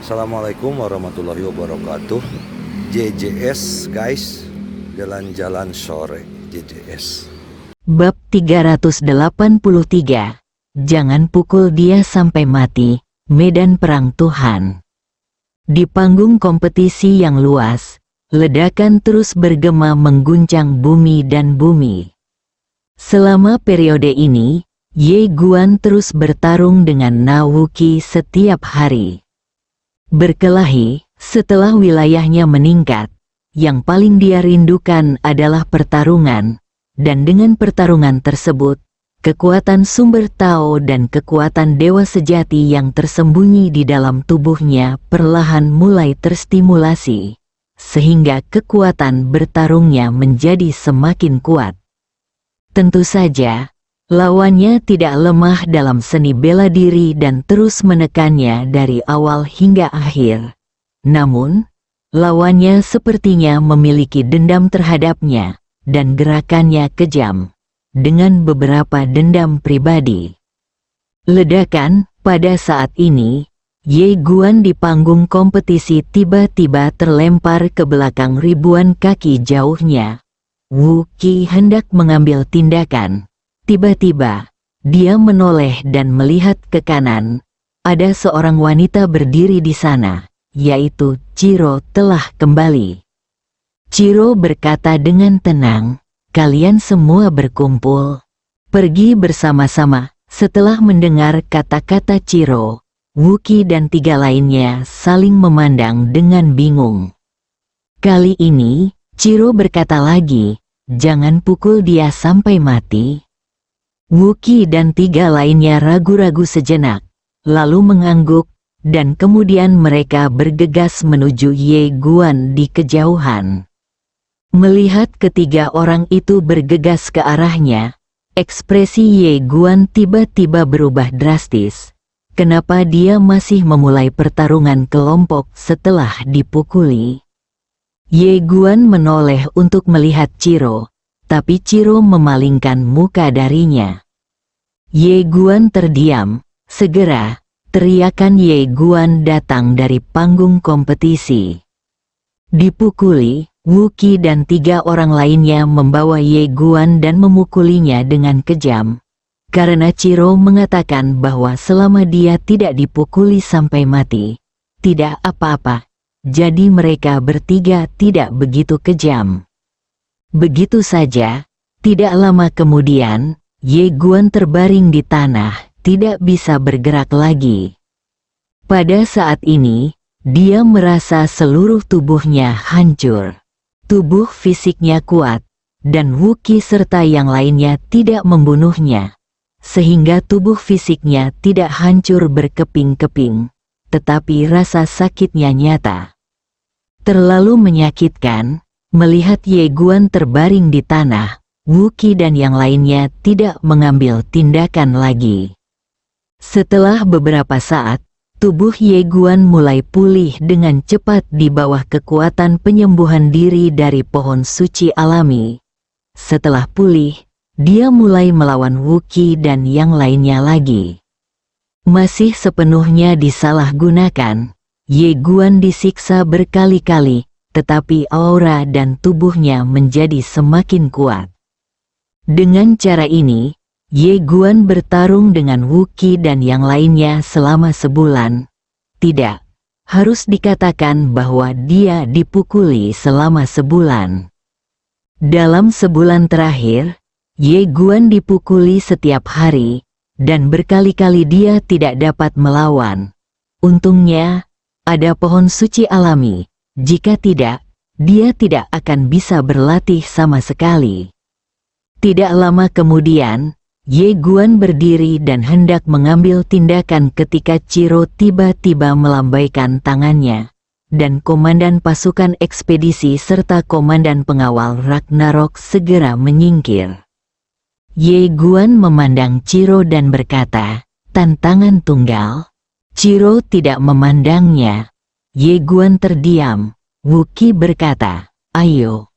Assalamualaikum warahmatullahi wabarakatuh. JJS guys, jalan-jalan sore JJS. Bab 383. Jangan pukul dia sampai mati. Medan perang Tuhan. Di panggung kompetisi yang luas, ledakan terus bergema mengguncang bumi dan bumi. Selama periode ini, Ye Guan terus bertarung dengan Na Wuqi setiap hari. Berkelahi, setelah wilayahnya meningkat, yang paling dia rindukan adalah pertarungan, dan dengan pertarungan tersebut, kekuatan sumber Tao dan kekuatan dewa sejati yang tersembunyi di dalam tubuhnya perlahan mulai terstimulasi, sehingga kekuatan bertarungnya menjadi semakin kuat. Tentu saja, lawannya tidak lemah dalam seni bela diri dan terus menekannya dari awal hingga akhir. Namun, lawannya sepertinya memiliki dendam terhadapnya, dan gerakannya kejam, dengan beberapa dendam pribadi. Ledakan, pada saat ini, Ye Guan di panggung kompetisi tiba-tiba terlempar ke belakang ribuan kaki jauhnya. Wu Qi hendak mengambil tindakan. Tiba-tiba, dia menoleh dan melihat ke kanan. Ada seorang wanita berdiri di sana, yaitu Ciro telah kembali. Ciro berkata dengan tenang, "Kalian semua berkumpul. Pergi bersama-sama." Setelah mendengar kata-kata Ciro, Wuqi dan tiga lainnya saling memandang dengan bingung. Kali ini, Ciro berkata lagi, "Jangan pukul dia sampai mati." Wuqi dan tiga lainnya ragu-ragu sejenak, lalu mengangguk, dan kemudian mereka bergegas menuju Ye Guan di kejauhan. Melihat ketiga orang itu bergegas ke arahnya, ekspresi Ye Guan tiba-tiba berubah drastis. Kenapa dia masih memulai pertarungan kelompok setelah dipukuli? Ye Guan menoleh untuk melihat Ciro, tapi Ciro memalingkan muka darinya. Ye Guan terdiam. Segera, teriakan Ye Guan datang dari panggung kompetisi. Dipukuli, Wuqi dan tiga orang lainnya membawa Ye Guan dan memukulinya dengan kejam. Karena Ciro mengatakan bahwa selama dia tidak dipukuli sampai mati, tidak apa-apa, jadi mereka bertiga tidak begitu kejam. Begitu saja, tidak lama kemudian, Ye Guan terbaring di tanah, tidak bisa bergerak lagi. Pada saat ini, dia merasa seluruh tubuhnya hancur. Tubuh fisiknya kuat, dan Wuqi serta yang lainnya tidak membunuhnya, sehingga tubuh fisiknya tidak hancur berkeping-keping, tetapi rasa sakitnya nyata. Terlalu menyakitkan. Melihat Ye Guan terbaring di tanah, Wuqi dan yang lainnya tidak mengambil tindakan lagi. Setelah beberapa saat, tubuh Ye Guan mulai pulih dengan cepat di bawah kekuatan penyembuhan diri dari pohon suci alami. Setelah pulih, dia mulai melawan Wuqi dan yang lainnya lagi. Masih sepenuhnya disalahgunakan, Ye Guan disiksa berkali-kali, tetapi aura dan tubuhnya menjadi semakin kuat. Dengan cara ini, Ye Guan bertarung dengan Wuqi dan yang lainnya selama sebulan. Tidak, harus dikatakan bahwa dia dipukuli selama sebulan. Dalam sebulan terakhir, Ye Guan dipukuli setiap hari, dan berkali-kali dia tidak dapat melawan. Untungnya, ada pohon suci alami. Jika tidak, dia tidak akan bisa berlatih sama sekali. Tidak lama kemudian, Ye Guan berdiri dan hendak mengambil tindakan ketika Ciro tiba-tiba melambaikan tangannya, dan komandan pasukan ekspedisi serta komandan pengawal Ragnarok segera menyingkir. Ye Guan memandang Ciro dan berkata, "Tantangan tunggal?" Ciro tidak memandangnya. Ye Guan terdiam. Wuqi berkata, "Ayo."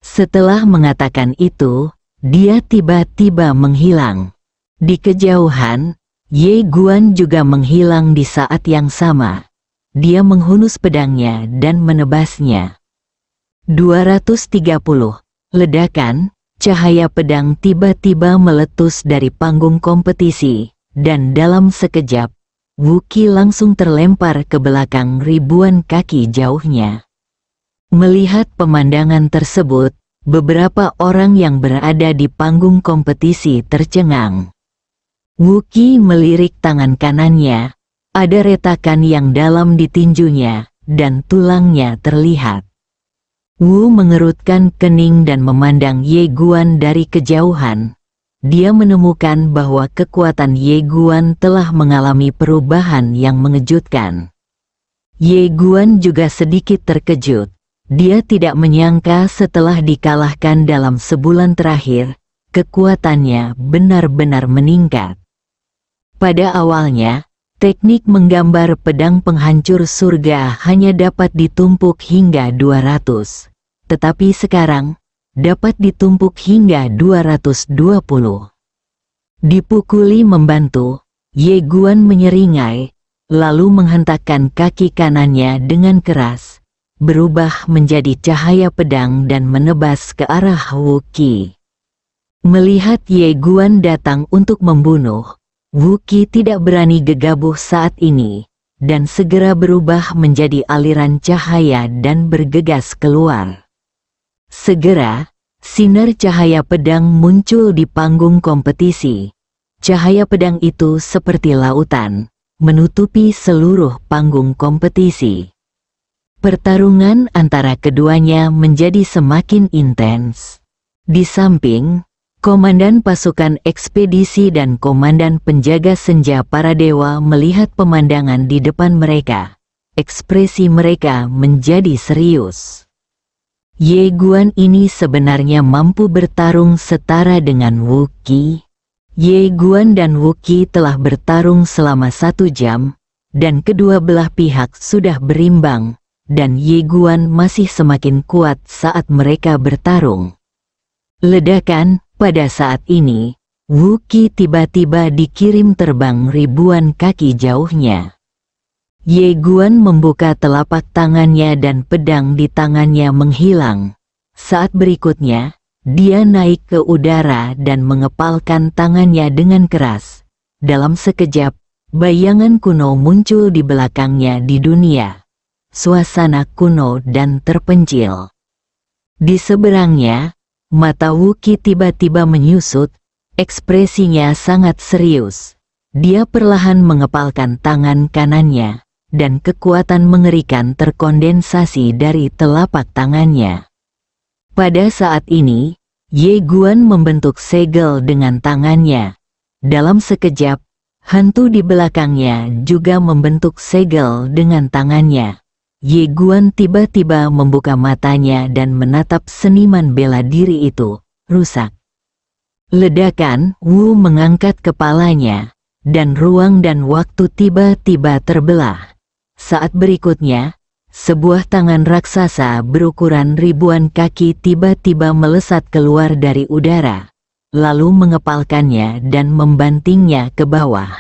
Setelah mengatakan itu, dia tiba-tiba menghilang. Di kejauhan, Ye Guan juga menghilang di saat yang sama. dia menghunus pedangnya dan menebasnya. 230. Ledakan, cahaya pedang tiba-tiba meletus dari panggung kompetisi, dan dalam sekejap, Wuki langsung terlempar ke belakang ribuan kaki jauhnya. Melihat pemandangan tersebut, beberapa orang yang berada di panggung kompetisi tercengang. Wuki melirik tangan kanannya, ada retakan yang dalam di tinjunya, dan tulangnya terlihat. Wu mengerutkan kening dan memandang Ye Guan dari kejauhan. Dia menemukan bahwa kekuatan Ye Guan telah mengalami perubahan yang mengejutkan. Ye Guan juga sedikit terkejut. Dia tidak menyangka setelah dikalahkan dalam sebulan terakhir, kekuatannya benar-benar meningkat. Pada awalnya, teknik menggambar pedang penghancur surga hanya dapat ditumpuk hingga 200. Tetapi sekarang, dapat ditumpuk hingga 220. Dipukuli membantu, Ye Guan menyeringai, lalu menghentakkan kaki kanannya dengan keras, berubah menjadi cahaya pedang dan menebas ke arah Wuki. Melihat Ye Guan datang untuk membunuh, Wuki tidak berani gegabah saat ini, dan segera berubah menjadi aliran cahaya dan bergegas keluar. Segera, sinar cahaya pedang muncul di panggung kompetisi. Cahaya pedang itu seperti lautan, menutupi seluruh panggung kompetisi. Pertarungan antara keduanya menjadi semakin intens. Di samping, komandan pasukan ekspedisi dan komandan penjaga senja para dewa melihat pemandangan di depan mereka. Ekspresi mereka menjadi serius. Ye Guan ini sebenarnya mampu bertarung setara dengan Wuki. Ye Guan dan Wuki telah bertarung selama 1 jam, dan kedua belah pihak sudah berimbang, dan Ye Guan masih semakin kuat saat mereka bertarung. Ledakan, pada saat ini, Wuki tiba-tiba dikirim terbang ribuan kaki jauhnya. Ye Guan membuka telapak tangannya dan pedang di tangannya menghilang. Saat berikutnya, dia naik ke udara dan mengepalkan tangannya dengan keras. Dalam sekejap, bayangan kuno muncul di belakangnya di dunia. Suasana kuno dan terpencil. Di seberangnya, mata Wuki tiba-tiba menyusut, ekspresinya sangat serius. Dia perlahan mengepalkan tangan kanannya, dan kekuatan mengerikan terkondensasi dari telapak tangannya. Pada saat ini, Ye Guan membentuk segel dengan tangannya. Dalam sekejap, hantu di belakangnya juga membentuk segel dengan tangannya. Ye Guan tiba-tiba membuka matanya dan menatap seniman bela diri itu, rusak. Ledakan, Wu mengangkat kepalanya, dan ruang dan waktu tiba-tiba terbelah. Saat berikutnya, sebuah tangan raksasa berukuran ribuan kaki tiba-tiba melesat keluar dari udara, lalu mengepalkannya dan membantingnya ke bawah.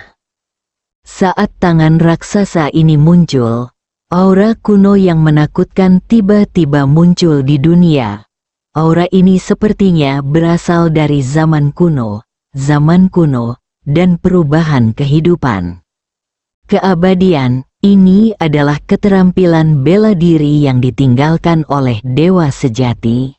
Saat tangan raksasa ini muncul, aura kuno yang menakutkan tiba-tiba muncul di dunia. Aura ini sepertinya berasal dari zaman kuno, dan perubahan kehidupan. Keabadian. Ini adalah keterampilan bela diri yang ditinggalkan oleh dewa sejati.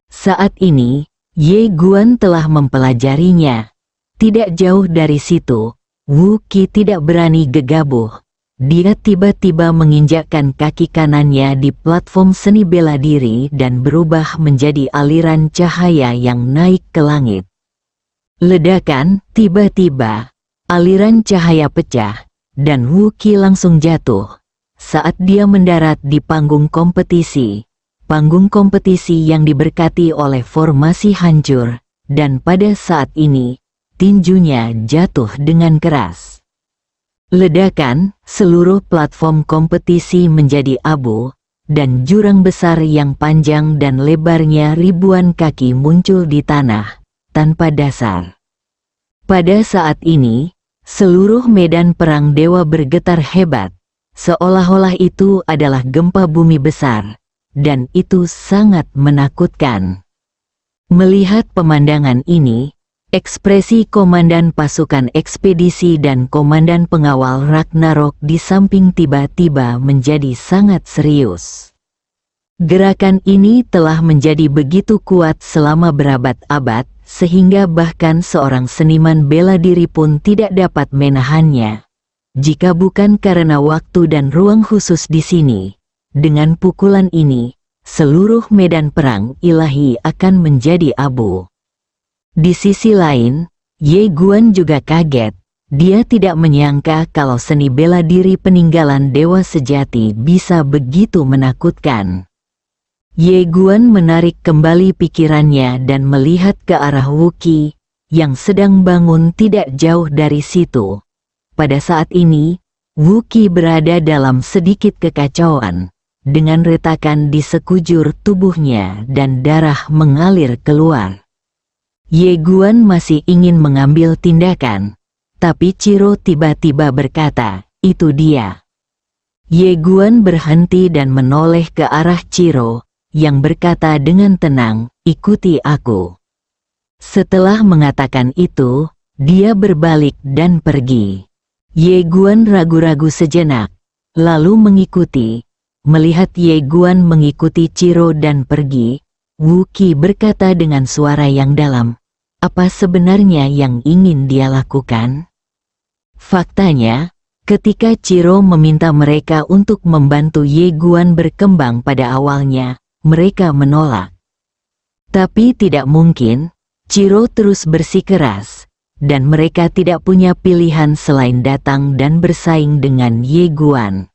Saat ini, Ye Guan telah mempelajarinya. Tidak jauh dari situ, Wuki tidak berani gegabah. Dia tiba-tiba menginjakkan kaki kanannya di platform seni bela diri dan berubah menjadi aliran cahaya yang naik ke langit. Ledakan, tiba-tiba, aliran cahaya pecah, dan Wuki langsung jatuh. Saat dia mendarat di panggung kompetisi yang diberkati oleh formasi hancur, dan pada saat ini, tinjunya jatuh dengan keras. Ledakan, seluruh platform kompetisi menjadi abu, dan jurang besar yang panjang dan lebarnya ribuan kaki muncul di tanah, tanpa dasar. Pada saat ini, seluruh medan perang dewa bergetar hebat. seolah-olah itu adalah gempa bumi besar, dan itu sangat menakutkan. Melihat pemandangan ini, ekspresi komandan pasukan ekspedisi dan komandan pengawal Ragnarok di samping tiba-tiba menjadi sangat serius. Gerakan ini telah menjadi begitu kuat selama berabad-abad, sehingga bahkan seorang seniman bela diri pun tidak dapat menahannya. Jika bukan karena waktu dan ruang khusus di sini, dengan pukulan ini, seluruh medan perang ilahi akan menjadi abu. Di sisi lain, Ye Guan juga kaget. Dia tidak menyangka kalau seni bela diri peninggalan dewa sejati bisa begitu menakutkan. Ye Guan menarik kembali pikirannya dan melihat ke arah Wuki, yang sedang bangun tidak jauh dari situ. Pada saat ini, Wuki berada dalam sedikit kekacauan, dengan retakan di sekujur tubuhnya dan darah mengalir keluar. Ye Guan masih ingin mengambil tindakan, tapi Ciro tiba-tiba berkata, "Itu dia." Ye Guan berhenti dan menoleh ke arah Ciro, yang berkata dengan tenang, "Ikuti aku." Setelah mengatakan itu, dia berbalik dan pergi. Ye Guan ragu-ragu sejenak, lalu mengikuti. Melihat Ye Guan mengikuti Ciro dan pergi, Wuki berkata dengan suara yang dalam, "Apa sebenarnya yang ingin dia lakukan?" Faktanya, ketika Ciro meminta mereka untuk membantu Ye Guan berkembang pada awalnya, mereka menolak. Tapi tidak mungkin, Ciro terus bersikeras, dan mereka tidak punya pilihan selain datang dan bersaing dengan Ye Guan.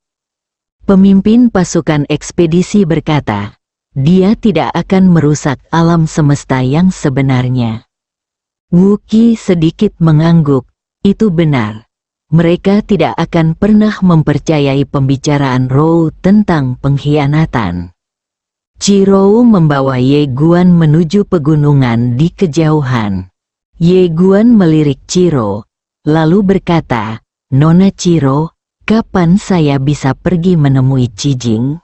Pemimpin pasukan ekspedisi berkata, dia tidak akan merusak alam semesta yang sebenarnya. Wuki sedikit mengangguk, itu benar. Mereka tidak akan pernah mempercayai pembicaraan Rou tentang pengkhianatan. Ciro membawa Ye Guan menuju pegunungan di kejauhan. Ye Guan melirik Ciro, lalu berkata, "Nona Ciro, kapan saya bisa pergi menemui Cijing?"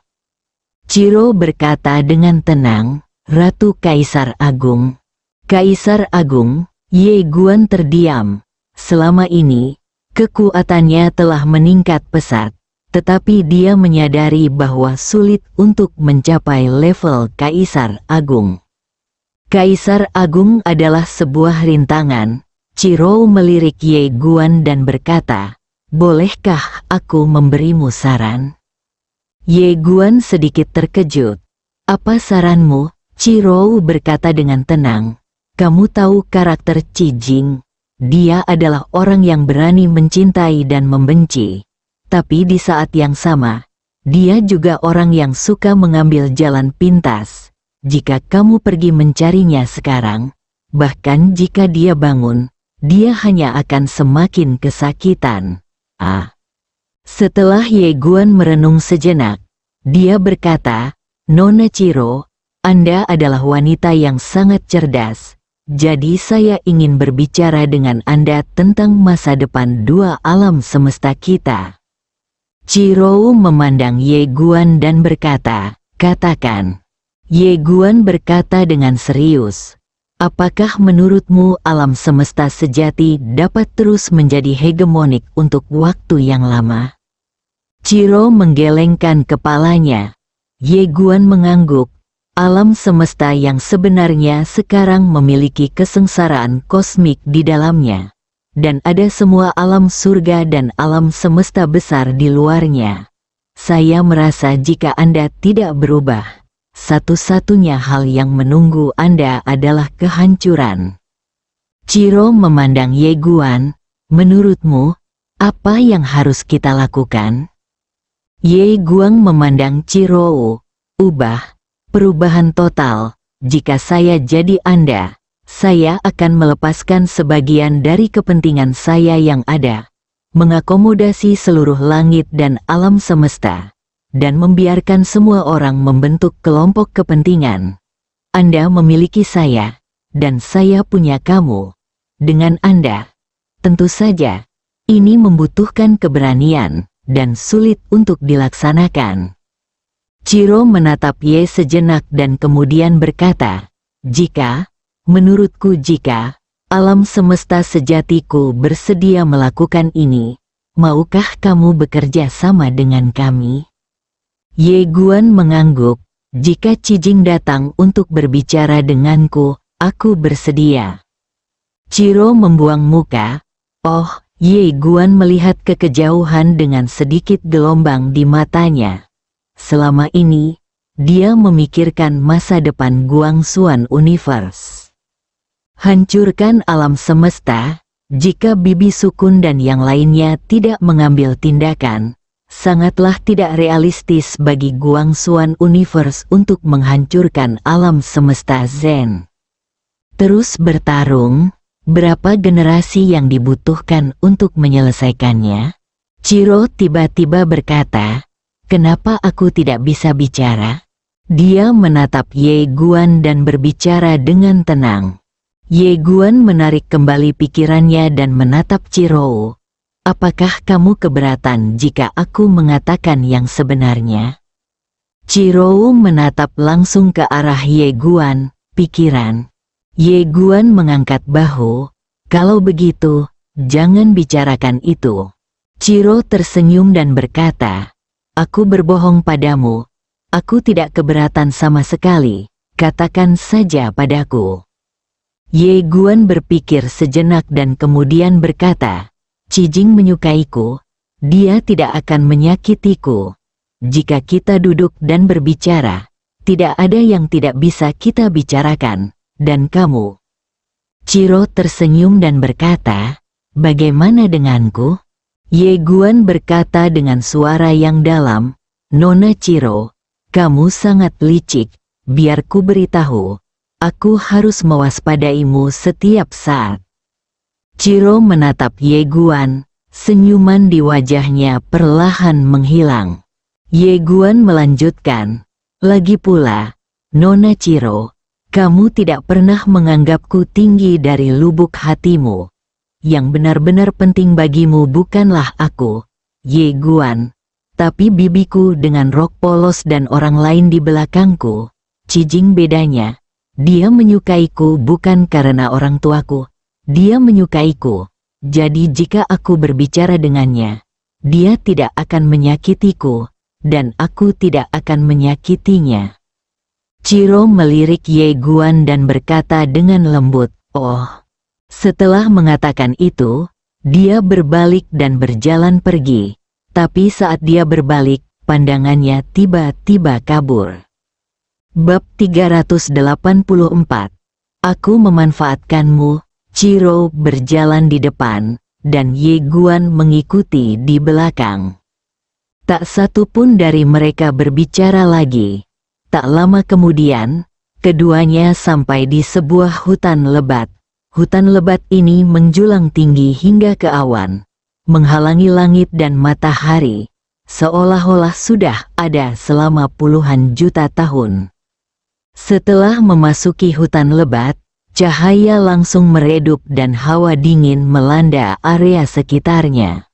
Ciro berkata dengan tenang, "Ratu Kaisar Agung." Kaisar Agung, Ye Guan terdiam. Selama ini, kekuatannya telah meningkat pesat, tetapi dia menyadari bahwa sulit untuk mencapai level Kaisar Agung. Kaisar Agung adalah sebuah rintangan. Ciro melirik Ye Guan dan berkata, "Bolehkah aku memberimu saran?" Ye Guan sedikit terkejut. "Apa saranmu?" Ciro berkata dengan tenang, "Kamu tahu karakter Cijing. Dia adalah orang yang berani mencintai dan membenci. Tapi di saat yang sama, dia juga orang yang suka mengambil jalan pintas. Jika kamu pergi mencarinya sekarang, bahkan jika dia bangun, dia hanya akan semakin kesakitan." Setelah Ye Guan merenung sejenak, dia berkata, "Nona Ciro, Anda adalah wanita yang sangat cerdas. Jadi saya ingin berbicara dengan Anda tentang masa depan dua alam semesta kita." Ciro memandang Ye Guan dan berkata, "Katakan." Ye Guan berkata dengan serius, "Apakah menurutmu alam semesta sejati dapat terus menjadi hegemonik untuk waktu yang lama?" Ciro menggelengkan kepalanya. Ye Guan mengangguk. Alam semesta yang sebenarnya sekarang memiliki kesengsaraan kosmik di dalamnya. Dan ada semua alam surga dan alam semesta besar di luarnya. Saya merasa jika Anda tidak berubah, satu-satunya hal yang menunggu Anda adalah kehancuran. Ciro memandang Ye Guan, "Menurutmu, apa yang harus kita lakukan?" Ye Guan memandang Ciro, "Ubah, perubahan total. Jika saya jadi Anda, saya akan melepaskan sebagian dari kepentingan saya yang ada, mengakomodasi seluruh langit dan alam semesta, dan membiarkan semua orang membentuk kelompok kepentingan. Anda memiliki saya, dan saya punya kamu. Dengan Anda, tentu saja, ini membutuhkan keberanian, dan sulit untuk dilaksanakan. Chiro menatap Ye sejenak dan kemudian berkata, menurutku jika alam semesta sejatiku bersedia melakukan ini, maukah kamu bekerja sama dengan kami? Ye Guan mengangguk, jika Cijing datang untuk berbicara denganku, aku bersedia. Chiro membuang muka. Oh, Ye Guan melihat ke kejauhan dengan sedikit gelombang di matanya. Selama ini, dia memikirkan masa depan Guangxuan Universe. Hancurkan alam semesta, jika Bibi Sukun dan yang lainnya tidak mengambil tindakan, sangatlah tidak realistis bagi Guangxuan Universe untuk menghancurkan alam semesta Zen. Terus bertarung. Berapa generasi yang dibutuhkan untuk menyelesaikannya? Chiro tiba-tiba berkata, kenapa aku tidak bisa bicara? Dia menatap Ye Guan dan berbicara dengan tenang. Ye Guan menarik kembali pikirannya dan menatap Chiro. Apakah kamu keberatan jika aku mengatakan yang sebenarnya? Chiro menatap langsung ke arah Ye Guan, pikiran. Ye Guan mengangkat bahu, kalau begitu, jangan bicarakan itu. Chiro tersenyum dan berkata, aku berbohong padamu, aku tidak keberatan sama sekali, katakan saja padaku. Ye Guan berpikir sejenak dan kemudian berkata, Cijing menyukaiku, dia tidak akan menyakitiku. Jika kita duduk dan berbicara, tidak ada yang tidak bisa kita bicarakan. Dan kamu? Chiro tersenyum dan berkata, bagaimana denganku? Ye Guan berkata dengan suara yang dalam, Nona Chiro, kamu sangat licik, biar ku beritahu, aku harus mewaspadaimu setiap saat. Chiro menatap Ye Guan, senyuman di wajahnya perlahan menghilang. Ye Guan melanjutkan, lagi pula, Nona Chiro, kamu tidak pernah menganggapku tinggi dari lubuk hatimu. Yang benar-benar penting bagimu bukanlah aku, Ye Guan, tapi bibiku dengan rok polos dan orang lain di belakangku. Cijing bedanya, dia menyukaiku bukan karena orang tuaku, dia menyukaiku. Jadi jika aku berbicara dengannya, dia tidak akan menyakitiku, dan aku tidak akan menyakitinya. Chiro melirik Ye Guan dan berkata dengan lembut, oh. Setelah mengatakan itu, dia berbalik dan berjalan pergi. Tapi saat dia berbalik, pandangannya tiba-tiba kabur. Bab 384. Aku memanfaatkanmu. Chiro berjalan di depan, dan Ye Guan mengikuti di belakang. Tak satu pun dari mereka berbicara lagi. Tak lama kemudian, keduanya sampai di sebuah hutan lebat. Hutan lebat ini menjulang tinggi hingga ke awan, menghalangi langit dan matahari, seolah-olah sudah ada selama puluhan juta tahun. Setelah memasuki hutan lebat, cahaya langsung meredup dan hawa dingin melanda area sekitarnya.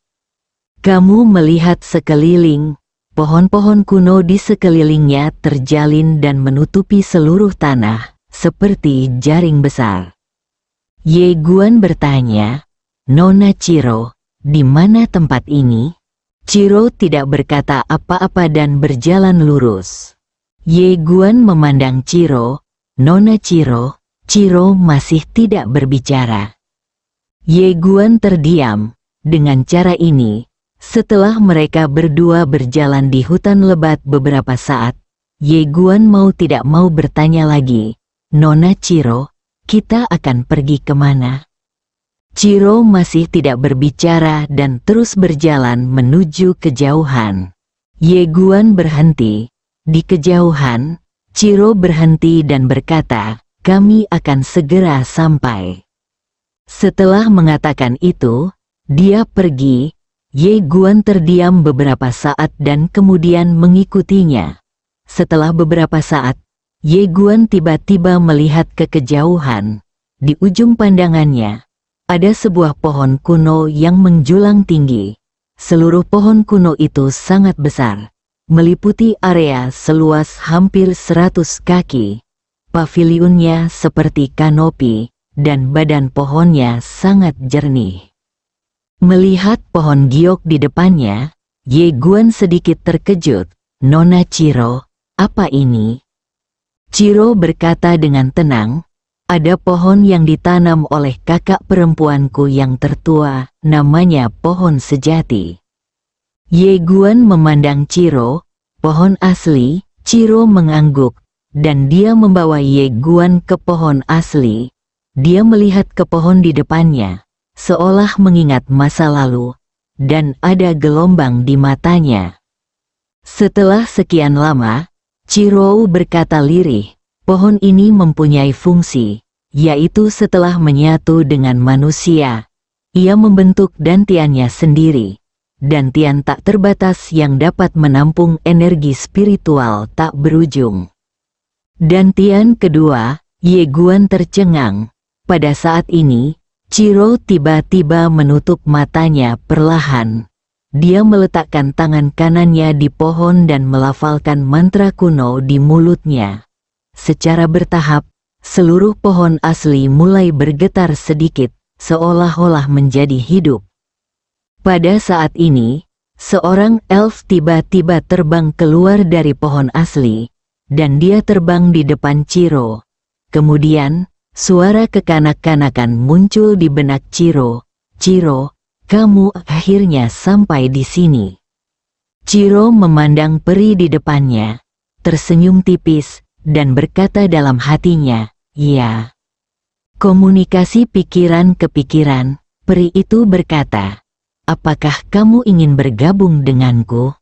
Kamu melihat sekeliling. Pohon-pohon kuno di sekelilingnya terjalin dan menutupi seluruh tanah, seperti jaring besar. Ye Guan bertanya, Nona Chiro, di mana tempat ini? Chiro tidak berkata apa-apa dan berjalan lurus. Ye Guan memandang Chiro, Nona Chiro, Chiro masih tidak berbicara. Ye Guan terdiam, dengan cara ini. Setelah mereka berdua berjalan di hutan lebat beberapa saat, Ye Guan mau tidak mau bertanya lagi, Nona Chiro, kita akan pergi kemana? Chiro masih tidak berbicara dan terus berjalan menuju kejauhan. Ye Guan berhenti. Di kejauhan, Chiro berhenti dan berkata, kami akan segera sampai. Setelah mengatakan itu, dia pergi. Ye Guan terdiam beberapa saat dan kemudian mengikutinya. Setelah beberapa saat, Ye Guan tiba-tiba melihat ke kejauhan. Di ujung pandangannya, ada sebuah pohon kuno yang menjulang tinggi. seluruh pohon kuno itu sangat besar, meliputi area seluas hampir 100 kaki. Pavilionnya seperti kanopi, dan badan pohonnya sangat jernih. Melihat pohon giok di depannya, Ye Guan sedikit terkejut. "Nona Ciro, apa ini?" Ciro berkata dengan tenang, "Ada pohon yang ditanam oleh kakak perempuanku yang tertua, namanya pohon sejati." Ye Guan memandang Ciro, pohon asli. Ciro mengangguk, dan dia membawa Ye Guan ke pohon asli. Dia melihat ke pohon di depannya, seolah mengingat masa lalu, dan ada gelombang di matanya. Setelah sekian lama, Ciro berkata lirih, "Pohon ini mempunyai fungsi, yaitu setelah menyatu dengan manusia, ia membentuk dantiannya sendiri. Dantian tak terbatas yang dapat menampung energi spiritual tak berujung." Dantian kedua, Ye Guan tercengang. Pada saat ini, Ciro tiba-tiba menutup matanya perlahan. Dia meletakkan tangan kanannya di pohon dan melafalkan mantra kuno di mulutnya. Secara bertahap, seluruh pohon asli mulai bergetar sedikit, seolah-olah menjadi hidup. Pada saat ini, seorang elf tiba-tiba terbang keluar dari pohon asli, dan dia terbang di depan Ciro. Kemudian, suara kekanak-kanakan muncul di benak Ciro. "Ciro, kamu akhirnya sampai di sini." Ciro memandang peri di depannya, tersenyum tipis, dan berkata dalam hatinya, "Ya." Komunikasi pikiran ke pikiran, peri itu berkata, "Apakah kamu ingin bergabung denganku?"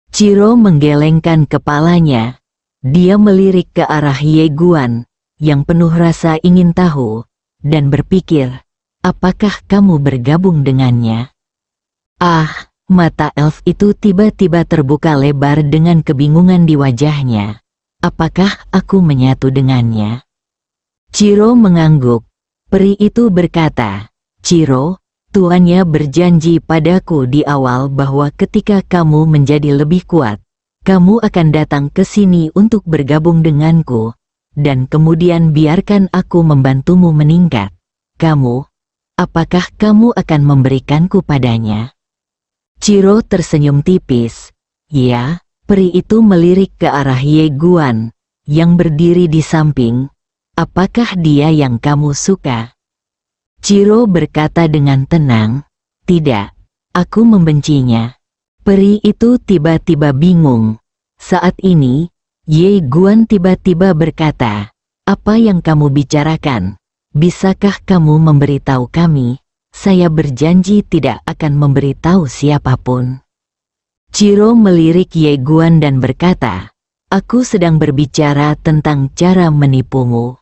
Ciro menggelengkan kepalanya. Dia melirik ke arah Ye Guan, yang penuh rasa ingin tahu, dan berpikir, "Apakah kamu bergabung dengannya?" Mata elf itu tiba-tiba terbuka lebar dengan kebingungan di wajahnya. "Apakah aku menyatu dengannya?" Ciro mengangguk. Peri itu berkata, "Ciro, tuannya berjanji padaku di awal bahwa ketika kamu menjadi lebih kuat, kamu akan datang ke sini untuk bergabung denganku. Dan kemudian biarkan aku membantumu meningkat. Apakah kamu akan memberikanku padanya?" Ciro tersenyum tipis. "Ya." Peri itu melirik ke arah Ye Guan, yang berdiri di samping. "Apakah dia yang kamu suka?" Ciro berkata dengan tenang, "Tidak, aku membencinya." Peri itu tiba-tiba bingung. Saat ini, Ye Guan tiba-tiba berkata, "Apa yang kamu bicarakan? Bisakah kamu memberitahu kami?" "Saya berjanji tidak akan memberitahu siapapun." Ciro melirik Ye Guan dan berkata, "Aku sedang berbicara tentang cara menipumu."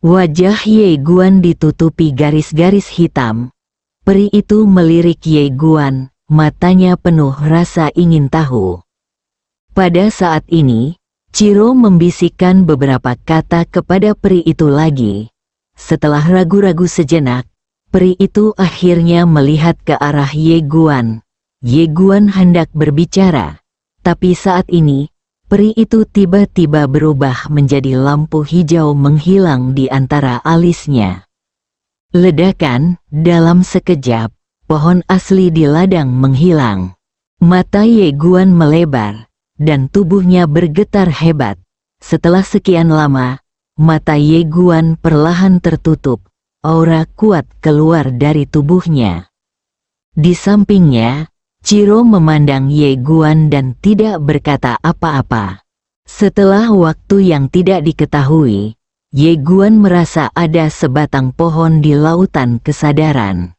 Wajah Ye Guan ditutupi garis-garis hitam. Peri itu melirik Ye Guan, matanya penuh rasa ingin tahu. Pada saat ini, Ciro membisikkan beberapa kata kepada peri itu lagi. Setelah ragu-ragu sejenak, peri itu akhirnya melihat ke arah Ye Guan. Ye Guan hendak berbicara, tapi saat ini, peri itu tiba-tiba berubah menjadi lampu hijau menghilang di antara alisnya. Ledakan, dalam sekejap, pohon asli di ladang menghilang. Mata Ye Guan melebar, dan tubuhnya bergetar hebat. Setelah sekian lama, mata Ye Guan perlahan tertutup, aura kuat keluar dari tubuhnya. Di sampingnya, Ciro memandang Ye Guan dan tidak berkata apa-apa. Setelah waktu yang tidak diketahui, Ye Guan merasa ada sebatang pohon di lautan kesadaran.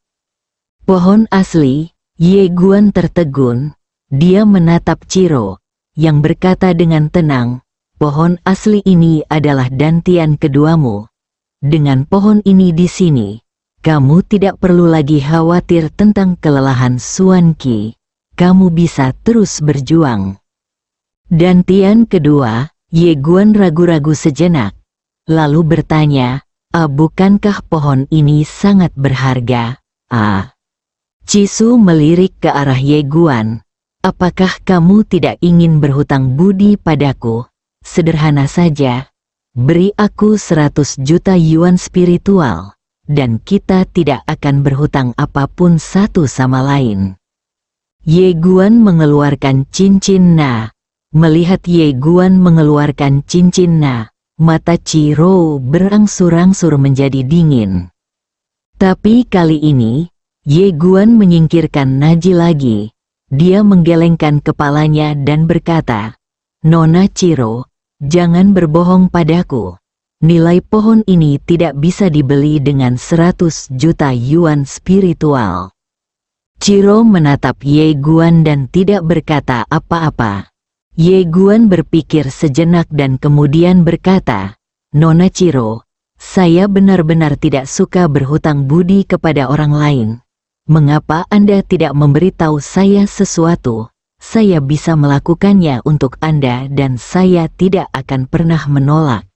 Pohon asli. Ye Guan tertegun. Dia menatap Ciro, yang berkata dengan tenang, "Pohon asli ini adalah dantian keduamu. Dengan pohon ini di sini, kamu tidak perlu lagi khawatir tentang kelelahan Suan Qi. Kamu bisa terus berjuang." Dantian kedua. Ye Guan ragu-ragu sejenak, lalu bertanya, "Bukankah pohon ini sangat berharga?" Cisu melirik ke arah Ye Guan. Apakah kamu tidak ingin berhutang budi padaku? Sederhana saja. Beri aku 100 juta yuan spiritual, dan kita tidak akan berhutang apapun satu sama lain. Ye Guan mengeluarkan cincin Na. Melihat Ye Guan mengeluarkan cincin Na, mata Ciro berangsur-angsur menjadi dingin. Tapi kali ini, Ye Guan menyingkirkan Naji lagi. Dia menggelengkan kepalanya dan berkata, Nona Ciro, jangan berbohong padaku. Nilai pohon ini tidak bisa dibeli dengan 100 juta yuan spiritual. Ciro menatap Ye Guan dan tidak berkata apa-apa. Ye Guan berpikir sejenak dan kemudian berkata, Nona Ciro, saya benar-benar tidak suka berhutang budi kepada orang lain. Mengapa Anda tidak memberitahu saya sesuatu? Saya bisa melakukannya untuk Anda dan saya tidak akan pernah menolak.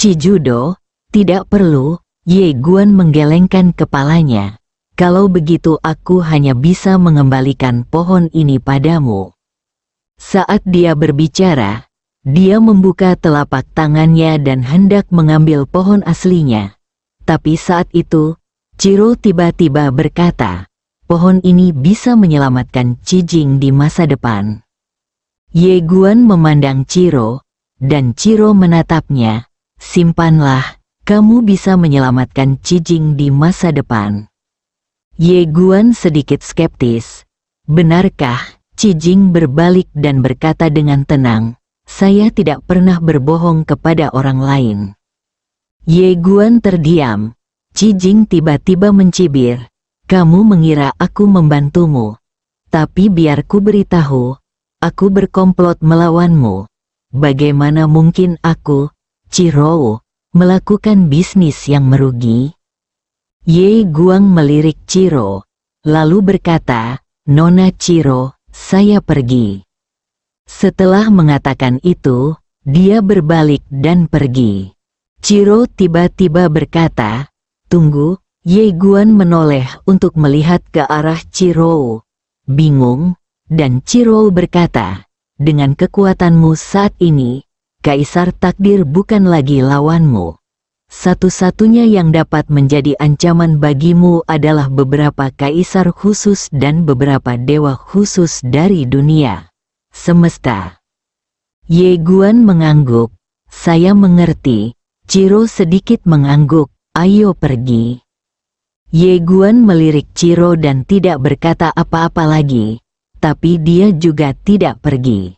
Cijudo, tidak perlu. Ye Guan menggelengkan kepalanya. Kalau begitu aku hanya bisa mengembalikan pohon ini padamu. Saat dia berbicara, dia membuka telapak tangannya dan hendak mengambil pohon aslinya. Tapi saat itu, Ciro tiba-tiba berkata, pohon ini bisa menyelamatkan Cijing di masa depan. Ye Guan memandang Ciro, dan Ciro menatapnya. Simpanlah, kamu bisa menyelamatkan Cijing di masa depan. Ye Guan sedikit skeptis. Benarkah? Cijing berbalik dan berkata dengan tenang, saya tidak pernah berbohong kepada orang lain. Ye Guan terdiam. Cijing tiba-tiba mencibir, kamu mengira aku membantumu. Tapi biar ku beritahu, aku berkomplot melawanmu. Bagaimana mungkin aku, Ciro, melakukan bisnis yang merugi? Ye Guan melirik Ciro, lalu berkata, Nona Ciro, saya pergi. Setelah mengatakan itu, dia berbalik dan pergi. Ciro tiba-tiba berkata, tunggu. Ye Guan menoleh untuk melihat ke arah Ciro. Bingung, dan Ciro berkata, dengan kekuatanmu saat ini, Kaisar Takdir bukan lagi lawanmu. Satu-satunya yang dapat menjadi ancaman bagimu adalah beberapa kaisar khusus dan beberapa dewa khusus dari dunia semesta. Ye Guan mengangguk. Saya mengerti. Ciro sedikit mengangguk. Ayo pergi. Ye Guan melirik Ciro dan tidak berkata apa-apa lagi. Tapi dia juga tidak pergi.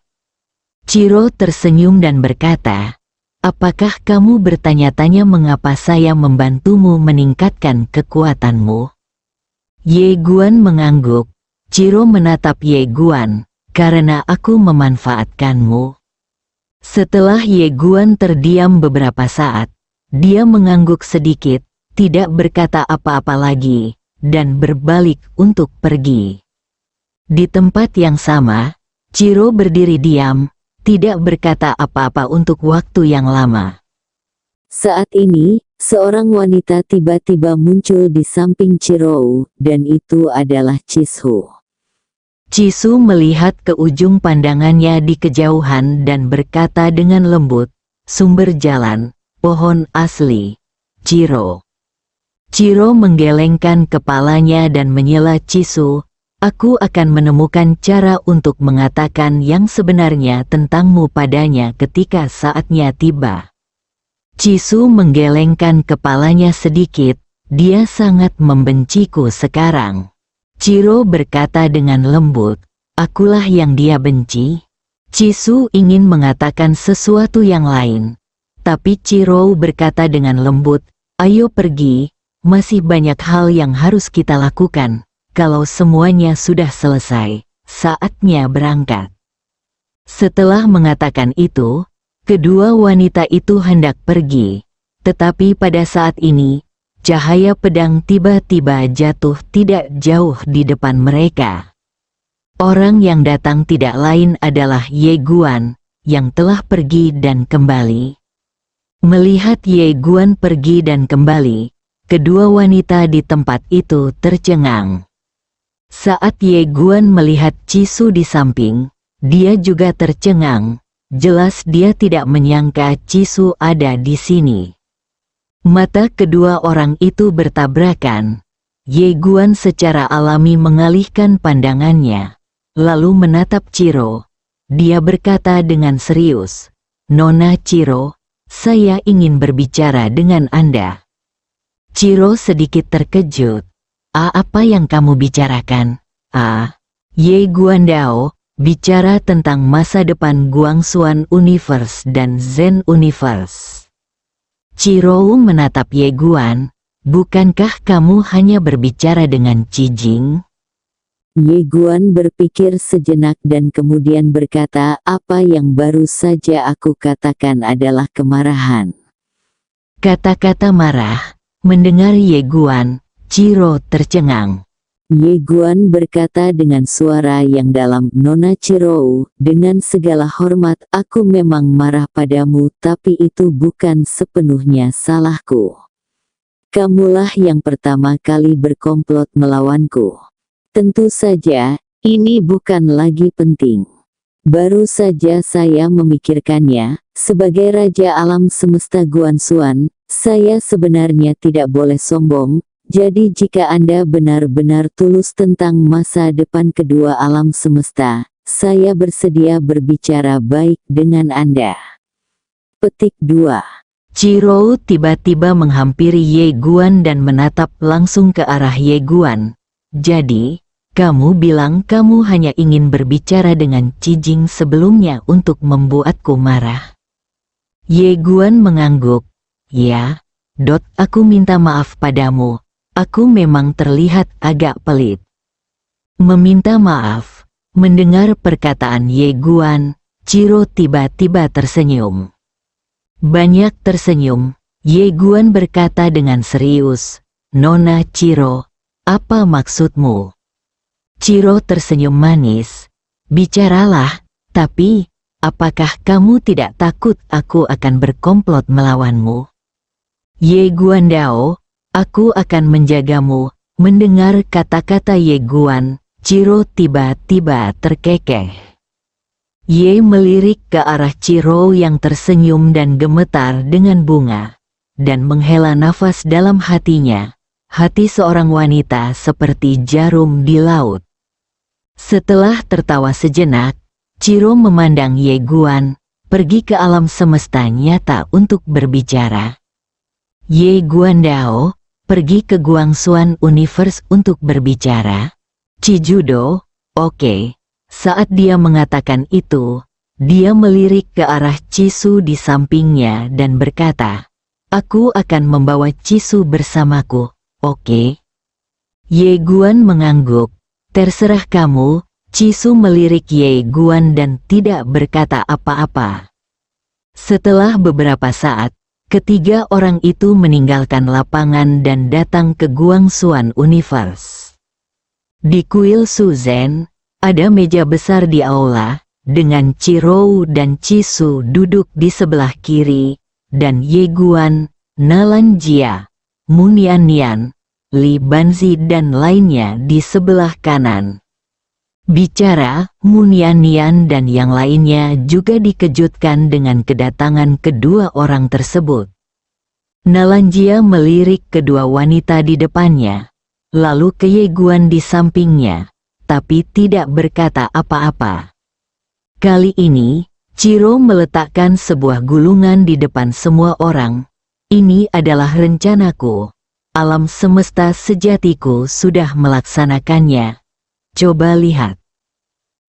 Ciro tersenyum dan berkata, apakah kamu bertanya-tanya mengapa saya membantumu meningkatkan kekuatanmu? Ye Guan mengangguk. Ciro menatap Ye Guan, karena aku memanfaatkanmu. Setelah Ye Guan terdiam beberapa saat, dia mengangguk sedikit, tidak berkata apa-apa lagi, dan berbalik untuk pergi. Di tempat yang sama, Ciro berdiri diam, tidak berkata apa-apa untuk waktu yang lama. Saat ini, seorang wanita tiba-tiba muncul di samping Ciro, dan itu adalah Cisu. Cisu melihat ke ujung pandangannya di kejauhan dan berkata dengan lembut, sumber jalan, pohon asli, Ciro. Ciro menggelengkan kepalanya dan menyela Cisu, aku akan menemukan cara untuk mengatakan yang sebenarnya tentangmu padanya ketika saatnya tiba. Cisu menggelengkan kepalanya sedikit, dia sangat membenciku sekarang. Ciro berkata dengan lembut, akulah yang dia benci. Cisu ingin mengatakan sesuatu yang lain. Tapi Ciro berkata dengan lembut, ayo pergi, masih banyak hal yang harus kita lakukan. Kalau semuanya sudah selesai, saatnya berangkat. Setelah mengatakan itu, kedua wanita itu hendak pergi. Tetapi pada saat ini, cahaya pedang tiba-tiba jatuh tidak jauh di depan mereka. Orang yang datang tidak lain adalah Ye Guan, yang telah pergi dan kembali. Melihat Ye Guan pergi dan kembali, kedua wanita di tempat itu tercengang. Saat Ye Guan melihat Cisu di samping, dia juga tercengang. Jelas dia tidak menyangka Cisu ada di sini. Mata kedua orang itu bertabrakan. Ye Guan secara alami mengalihkan pandangannya, lalu menatap Ciro. Dia berkata dengan serius, "Nona Ciro, saya ingin berbicara dengan Anda." Ciro sedikit terkejut. Apa yang kamu bicarakan?" Ye Guandao, bicara tentang masa depan Guangxuan Universe dan Zen Universe. Ciro menatap Ye Guan, "Bukankah kamu hanya berbicara dengan Cijing?" Ye Guan berpikir sejenak dan kemudian berkata, "Apa yang baru saja aku katakan adalah kemarahan." Kata-kata marah. Mendengar Ye Guan, Ciro tercengang. Ye Guan berkata dengan suara yang dalam, "Nona Ciro, dengan segala hormat, aku memang marah padamu, tapi itu bukan sepenuhnya salahku. Kamulah yang pertama kali berkomplot melawanku. Tentu saja, ini bukan lagi penting. Baru saja saya memikirkannya, sebagai Raja Alam Semesta Guangxuan, saya sebenarnya tidak boleh sombong. Jadi jika Anda benar-benar tulus tentang masa depan kedua alam semesta, saya bersedia berbicara baik dengan Anda." Petik 2. Ciro tiba-tiba menghampiri Ye Guan dan menatap langsung ke arah Ye Guan. "Jadi, kamu bilang kamu hanya ingin berbicara dengan Cijing sebelumnya untuk membuatku marah?" Ye Guan mengangguk. "Ya, aku minta maaf padamu. Aku memang terlihat agak pelit." Meminta maaf. Mendengar perkataan Ye Guan, Ciro tiba-tiba tersenyum. Banyak tersenyum, Ye Guan berkata dengan serius, "Nona Ciro, apa maksudmu?" Ciro tersenyum manis. "Bicaralah, tapi, apakah kamu tidak takut aku akan berkomplot melawanmu?" Ye Guandao, "Aku akan menjagamu." Mendengar kata-kata Ye Guan, Ciro tiba-tiba terkekeh. Ye melirik ke arah Ciro yang tersenyum dan gemetar dengan bunga, dan menghela nafas dalam hatinya. Hati seorang wanita seperti jarum di laut. Setelah tertawa sejenak, Ciro memandang Ye Guan, pergi ke alam semesta nyata untuk berbicara. Ye Guandao, pergi ke Guangxuan Universe untuk berbicara. Cijudo, oke. Saat dia mengatakan itu, dia melirik ke arah Cisu di sampingnya dan berkata, "Aku akan membawa Cisu bersamaku, oke?" Ye Guan mengangguk. "Terserah kamu." Cisu melirik Ye Guan dan tidak berkata apa-apa. Setelah beberapa saat, ketiga orang itu meninggalkan lapangan dan datang ke Guangxuan Universe. Di kuil Suzhen, ada meja besar di aula, dengan Ciro dan Cisu duduk di sebelah kiri, dan Ye Guan, Nalan Jia, Munian Nian, Li Banzi dan lainnya di sebelah kanan. Bicara, Munian Nian dan yang lainnya juga dikejutkan dengan kedatangan kedua orang tersebut. Nalanjia melirik kedua wanita di depannya, lalu ke Ye Guan di sampingnya, tapi tidak berkata apa-apa. Kali ini, Ciro meletakkan sebuah gulungan di depan semua orang. "Ini adalah rencanaku. Alam semesta sejatiku sudah melaksanakannya. Coba lihat."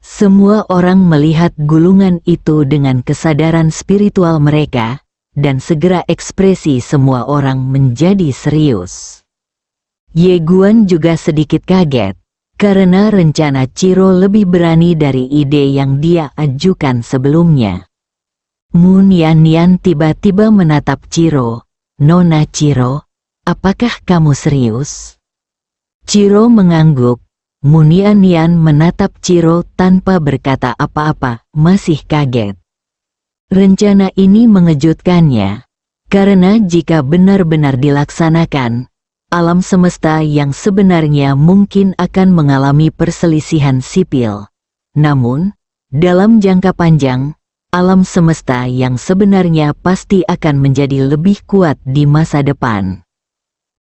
Semua orang melihat gulungan itu dengan kesadaran spiritual mereka, dan segera ekspresi semua orang menjadi serius. Ye Guan juga sedikit kaget, karena rencana Ciro lebih berani dari ide yang dia ajukan sebelumnya. Munian Nian tiba-tiba menatap Ciro. "Nona Ciro, apakah kamu serius?" Ciro mengangguk. Munian Nian menatap Ciro tanpa berkata apa-apa, masih kaget. Rencana ini mengejutkannya, karena jika benar-benar dilaksanakan, alam semesta yang sebenarnya mungkin akan mengalami perselisihan sipil. Namun, dalam jangka panjang, alam semesta yang sebenarnya pasti akan menjadi lebih kuat di masa depan.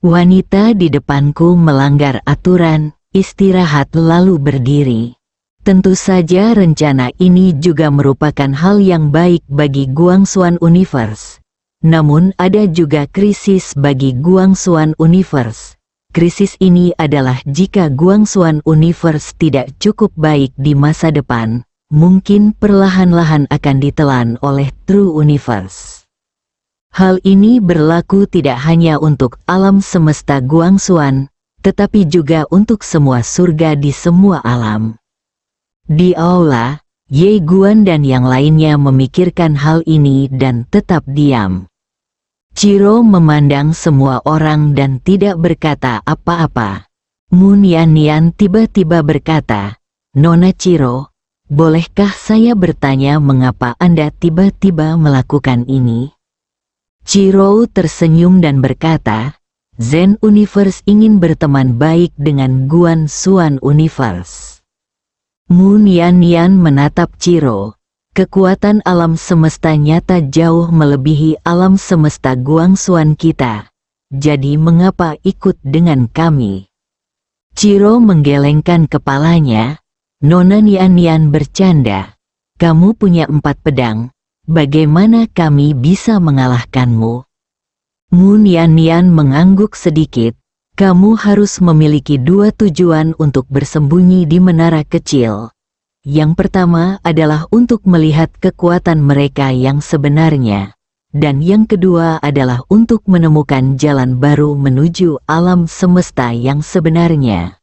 Wanita di depanku melanggar aturan, istirahat lalu berdiri. Tentu saja rencana ini juga merupakan hal yang baik bagi Guangxuan Universe. Namun ada juga krisis bagi Guangxuan Universe. Krisis ini adalah jika Guangxuan Universe tidak cukup baik di masa depan, mungkin perlahan-lahan akan ditelan oleh True Universe. Hal ini berlaku tidak hanya untuk alam semesta Guangxuan, tetapi juga untuk semua surga di semua alam. Di aula, Ye Guan dan yang lainnya memikirkan hal ini dan tetap diam. Ciro memandang semua orang dan tidak berkata apa-apa. Mu Nian tiba-tiba berkata, "Nona Ciro, bolehkah saya bertanya mengapa Anda tiba-tiba melakukan ini?" Ciro tersenyum dan berkata, "Zen Universe ingin berteman baik dengan Guangxuan Universe." Mu Nian menatap Ciro. Kekuatan alam semesta nyata jauh melebihi alam semesta Guangxuan kita. Jadi mengapa ikut dengan kami? Ciro menggelengkan kepalanya. Nona Nian bercanda. Kamu punya 4 pedang. Bagaimana kami bisa mengalahkanmu? Mu Nian mengangguk sedikit. Kamu harus memiliki 2 tujuan untuk bersembunyi di menara kecil. Yang pertama adalah untuk melihat kekuatan mereka yang sebenarnya. Dan yang kedua adalah untuk menemukan jalan baru menuju alam semesta yang sebenarnya.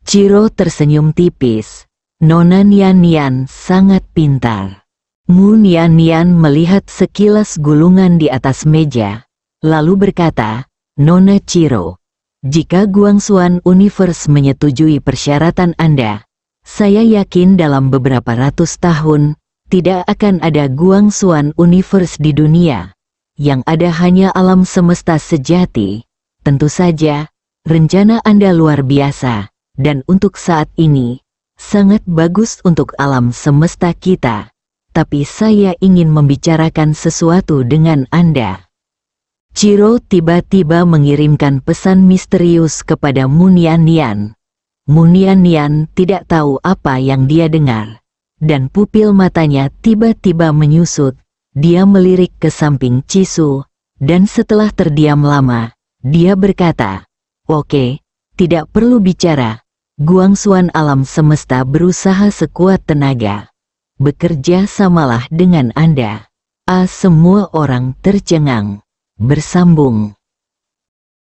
Ciro tersenyum tipis. Nona Nian sangat pintar. Mu Nian melihat sekilas gulungan di atas meja, lalu berkata, "Nona Ciro, jika Guangxuan Universe menyetujui persyaratan Anda, saya yakin dalam beberapa ratus tahun, tidak akan ada Guangxuan Universe di dunia. Yang ada hanya alam semesta sejati. Tentu saja, rencana Anda luar biasa, dan untuk saat ini, sangat bagus untuk alam semesta kita. Tapi saya ingin membicarakan sesuatu dengan Anda." Ciro tiba-tiba mengirimkan pesan misterius kepada Mu Nian. Mu Nian tidak tahu apa yang dia dengar. Dan pupil matanya tiba-tiba menyusut. Dia melirik ke samping Cisu. Dan setelah terdiam lama, dia berkata, "Oke, tidak perlu bicara. Guangxuan alam semesta berusaha sekuat tenaga. Bekerja samalah dengan Anda." Semua orang tercengang. Bersambung.